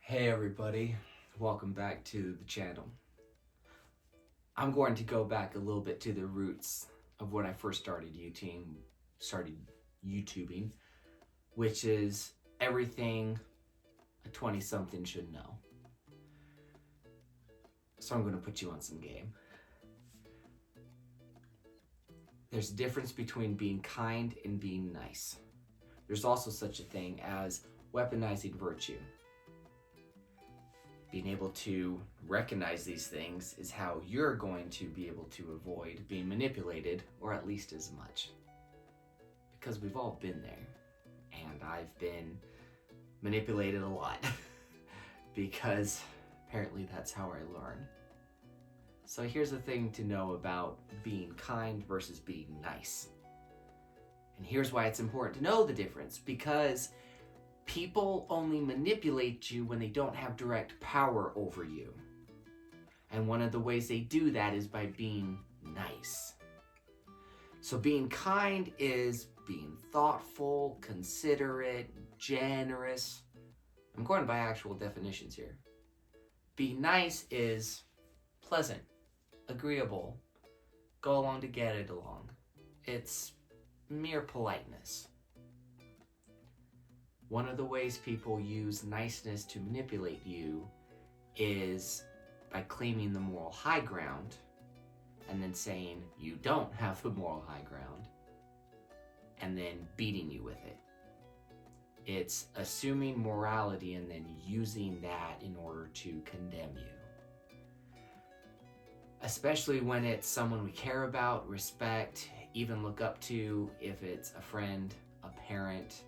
Hey everybody, welcome back to the channel. I'm going to go back a little bit to the roots of when I first started YouTubing, which is everything a 20-something should know. So I'm going to put you on some game. There's a difference between being kind and being nice. There's also such a thing as weaponizing virtue. Being able to recognize these things is how you're going to be able to avoid being manipulated, or at least as much. Because we've all been there, and I've been manipulated a lot because apparently that's how I learn. So here's the thing to know about being kind versus being nice. And here's why it's important to know the difference, because people only manipulate you when they don't have direct power over you. And one of the ways they do that is by being nice. So being kind is being thoughtful, considerate, generous. I'm going by actual definitions here. Being nice is pleasant, agreeable, go along to get it along. It's mere politeness. One of the ways people use niceness to manipulate you is by claiming the moral high ground and then saying you don't have the moral high ground and then beating you with it. It's assuming morality and then using that in order to condemn you. Especially when it's someone we care about, respect, even look up to, if it's a friend, a parent,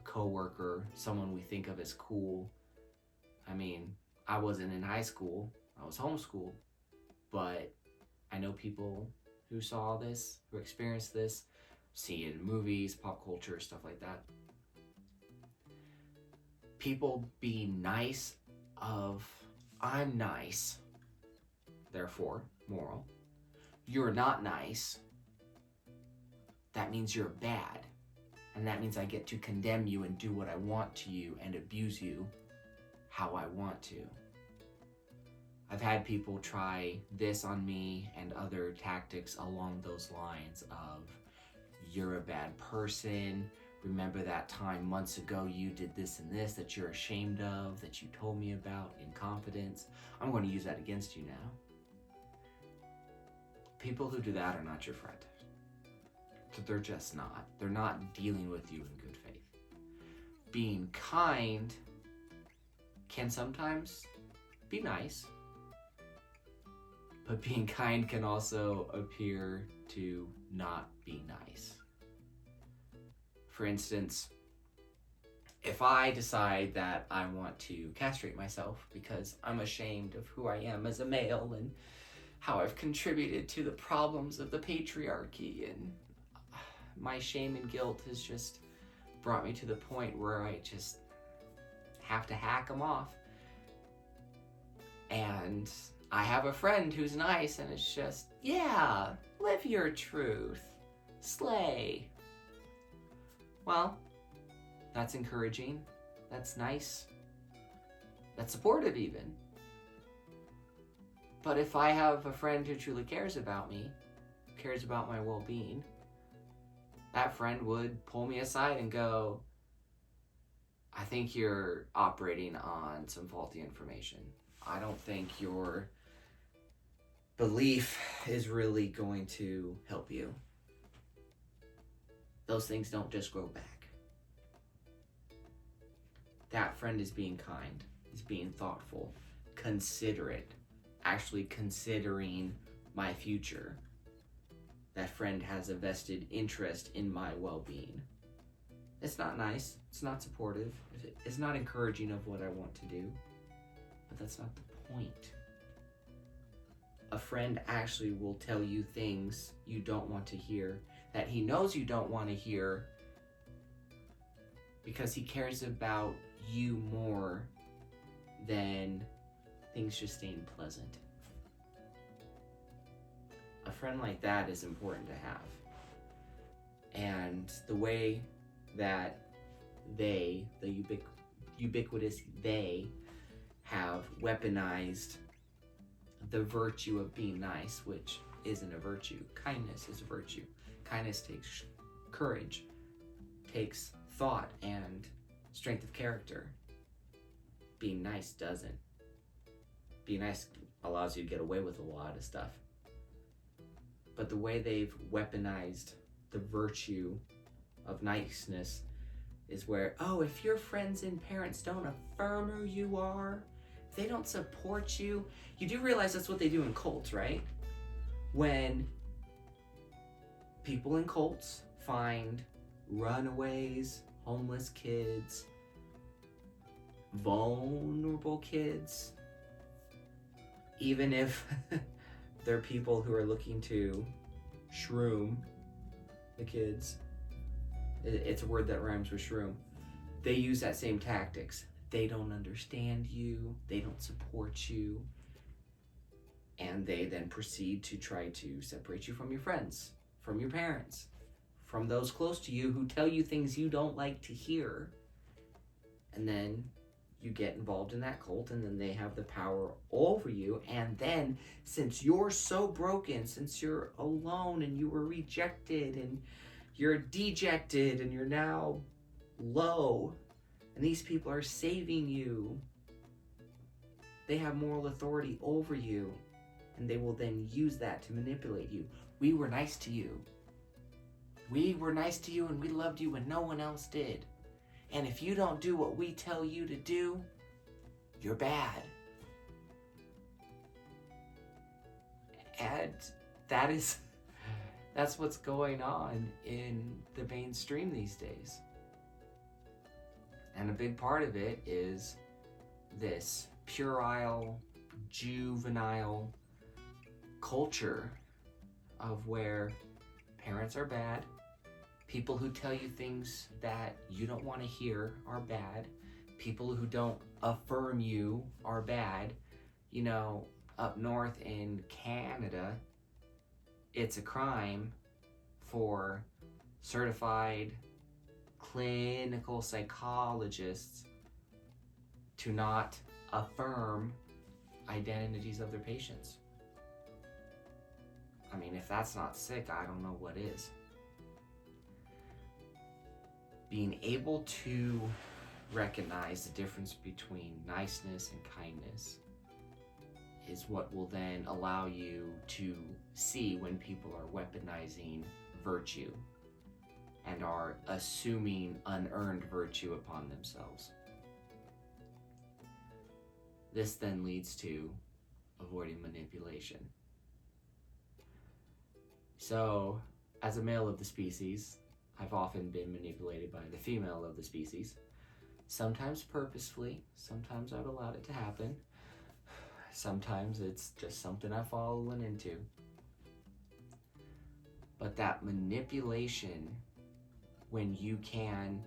co-worker, someone we think of as cool. I mean, I wasn't in high school, I was homeschooled, but I know people who saw this, who experienced this, see it in movies, pop culture, stuff like that. People being nice of, I'm nice, therefore moral. You're not nice, that means you're bad. And that means I get to condemn you and do what I want to you and abuse you how I want to. I've had people try this on me and other tactics along those lines of, you're a bad person, remember that time months ago you did this and this that you're ashamed of, that you told me about in confidence. I'm going to use that against you now. People who do that are not your friend. They're just not. They're not dealing with you in good faith. Being kind can sometimes be nice, but being kind can also appear to not be nice. For instance, if I decide that I want to castrate myself because I'm ashamed of who I am as a male and how I've contributed to the problems of the patriarchy, and my shame and guilt has just brought me to the point where I just have to hack them off. And I have a friend who's nice and it's just, yeah, live your truth, slay. Well, that's encouraging, that's nice, that's supportive even. But if I have a friend who truly cares about me, cares about my well-being, that friend would pull me aside and go, I think you're operating on some faulty information. I don't think your belief is really going to help you. Those things don't just grow back. That friend is being kind, is being thoughtful, considerate, actually considering my future. That friend has a vested interest in my well-being. It's not nice, it's not supportive, it's not encouraging of what I want to do, but that's not the point. A friend actually will tell you things you don't want to hear, that he knows you don't want to hear, because he cares about you more than things just staying pleasant. A friend like that is important to have. And the way that they, the ubiquitous they, have weaponized the virtue of being nice, which isn't a virtue. Kindness is a virtue. Kindness takes courage, takes thought and strength of character. Being nice doesn't. Being nice allows you to get away with a lot of stuff. But the way they've weaponized the virtue of niceness is where, oh, if your friends and parents don't affirm who you are, if they don't support you, you do realize that's what they do in cults, right? When people in cults find runaways, homeless kids, vulnerable kids, even if they're people who are looking to shroom the kids, it's a word that rhymes with shroom, they use that same tactics. They don't understand you, they don't support you, and they then proceed to try to separate you from your friends, from your parents, from those close to you who tell you things you don't like to hear. And then you get involved in that cult, and then they have the power over you. And then, since you're so broken, since you're alone and you were rejected and you're dejected and you're now low, and these people are saving you, they have moral authority over you, and they will then use that to manipulate you. We were nice to you. We were nice to you, and we loved you when no one else did. And if you don't do what we tell you to do, you're bad. And that's what's going on in the mainstream these days. And a big part of it is this puerile, juvenile culture of where parents are bad, people who tell you things that you don't want to hear are bad, people who don't affirm you are bad. You know, up north in Canada, it's a crime for certified clinical psychologists to not affirm identities of their patients. I mean, if that's not sick, I don't know what is. Being able to recognize the difference between niceness and kindness is what will then allow you to see when people are weaponizing virtue and are assuming unearned virtue upon themselves. This then leads to avoiding manipulation. So, as a male of the species, I've often been manipulated by the female of the species. Sometimes purposefully, sometimes I've allowed it to happen. Sometimes it's just something I've fallen into. But that manipulation, when you can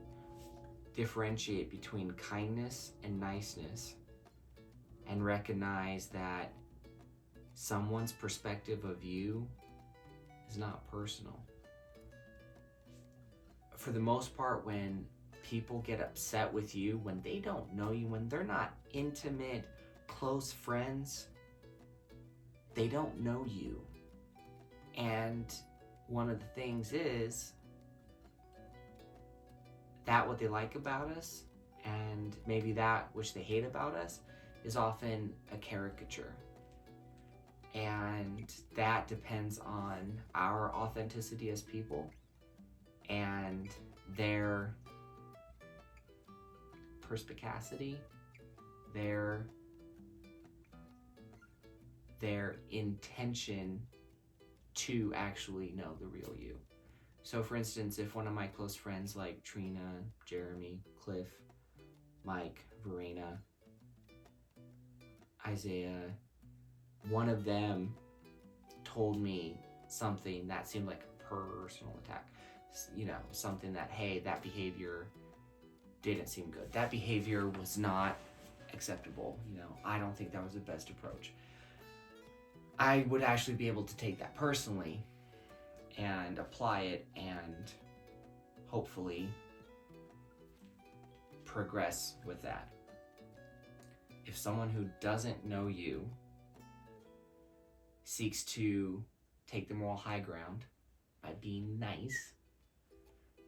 differentiate between kindness and niceness and recognize that someone's perspective of you is not personal. For the most part, when people get upset with you, when they don't know you, when they're not intimate, close friends, they don't know you. And one of the things is that what they like about us, and maybe that which they hate about us, is often a caricature. And that depends on our authenticity as people and their perspicacity, their intention to actually know the real you. So for instance, if one of my close friends like Trina, Jeremy, Cliff, Mike, Verena, Isaiah, one of them told me something that seemed like a personal attack. You know, something that, hey, that behavior didn't seem good. That behavior was not acceptable. You know, I don't think that was the best approach. I would actually be able to take that personally and apply it and hopefully progress with that. if someone who doesn't know you seeks to take the moral high ground by being nice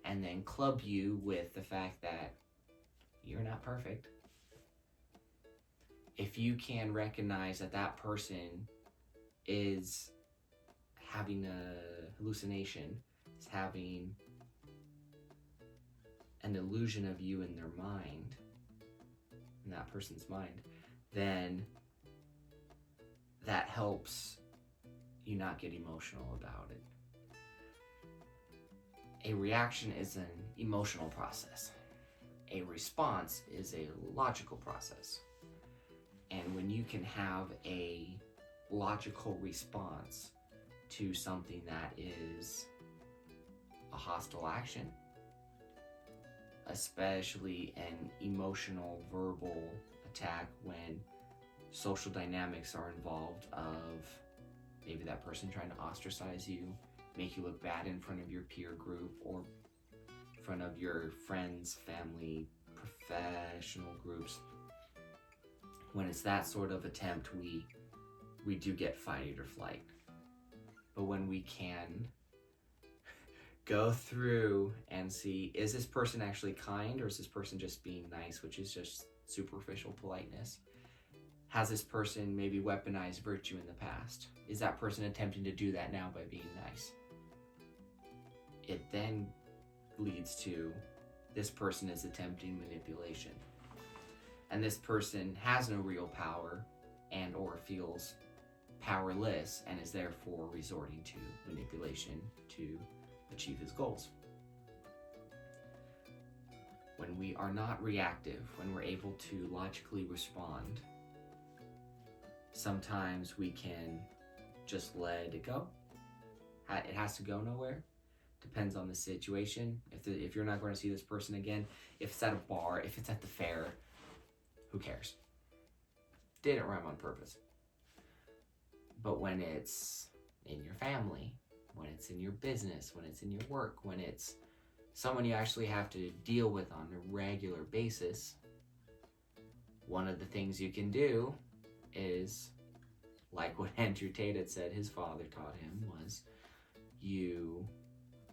and then club you with the fact that you're not perfect, if you can recognize that that person is having a hallucination, is having an illusion of you in their mind, in that person's mind, then that helps you not get emotional about it. A reaction is an emotional process. A response is a logical process. And when you can have a logical response to something that is a hostile action, especially an emotional verbal attack when social dynamics are involved of maybe that person trying to ostracize you, make you look bad in front of your peer group or in front of your friends, family, professional groups. When it's that sort of attempt, we do get fight or flight. But when we can go through and see, is this person actually kind, or is this person just being nice, which is just superficial politeness? Has this person maybe weaponized virtue in the past? Is that person attempting to do that now by being nice? It then leads to, this person is attempting manipulation. And this person has no real power and or feels powerless and is therefore resorting to manipulation to achieve his goals. When we are not reactive, when we're able to logically respond, sometimes we can just let it go. It has to go nowhere. Depends on the situation. If you're not going to see this person again, if it's at a bar, if it's at the fair, who cares? Didn't rhyme on purpose. But when it's in your family, when it's in your business, when it's in your work, when it's someone you actually have to deal with on a regular basis, one of the things you can do is, like what Andrew Tate had said his father taught him, was you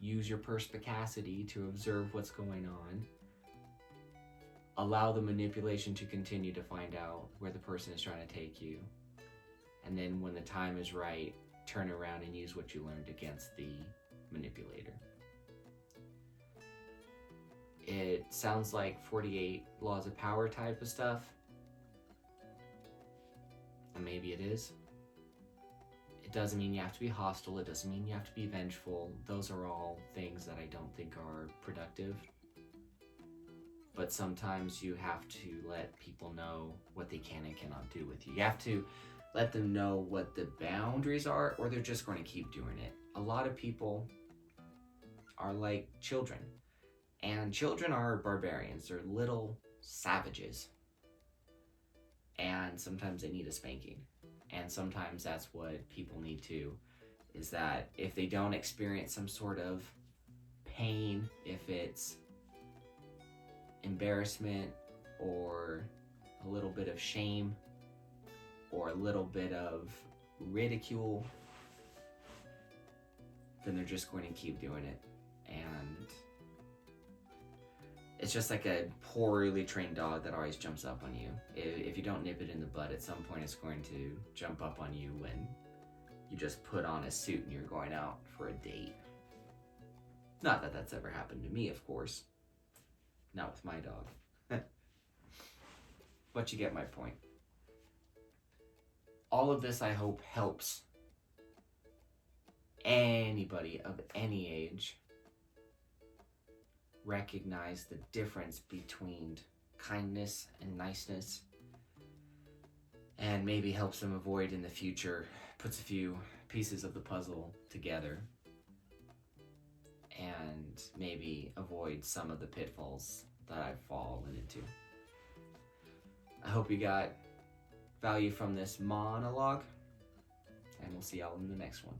use your perspicacity to observe what's going on, allow the manipulation to continue to find out where the person is trying to take you, and then when the time is right, turn around and use what you learned against the manipulator. It sounds like 48 laws of power type of stuff, and maybe it is. It doesn't mean you have to be hostile, it doesn't mean you have to be vengeful. Those are all things that I don't think are productive. But sometimes you have to let people know what they can and cannot do with you. You have to let them know what the boundaries are, or they're just going to keep doing it. A lot of people are like children, and children are barbarians. They're little savages, and sometimes they need a spanking. And sometimes that's what people need to, is that if they don't experience some sort of pain, if it's embarrassment or a little bit of shame or a little bit of ridicule, then they're just going to keep doing it. And it's just like a poorly trained dog that always jumps up on you. If you don't nip it in the bud, at some point it's going to jump up on you when you just put on a suit and you're going out for a date. Not that that's ever happened to me, of course. Not with my dog. But you get my point. All of this, I hope, helps anybody of any age recognize the difference between kindness and niceness, and maybe helps them avoid in the future, puts a few pieces of the puzzle together, and maybe avoid some of the pitfalls that I've fallen into. I hope you got value from this monologue, and we'll see y'all in the next one.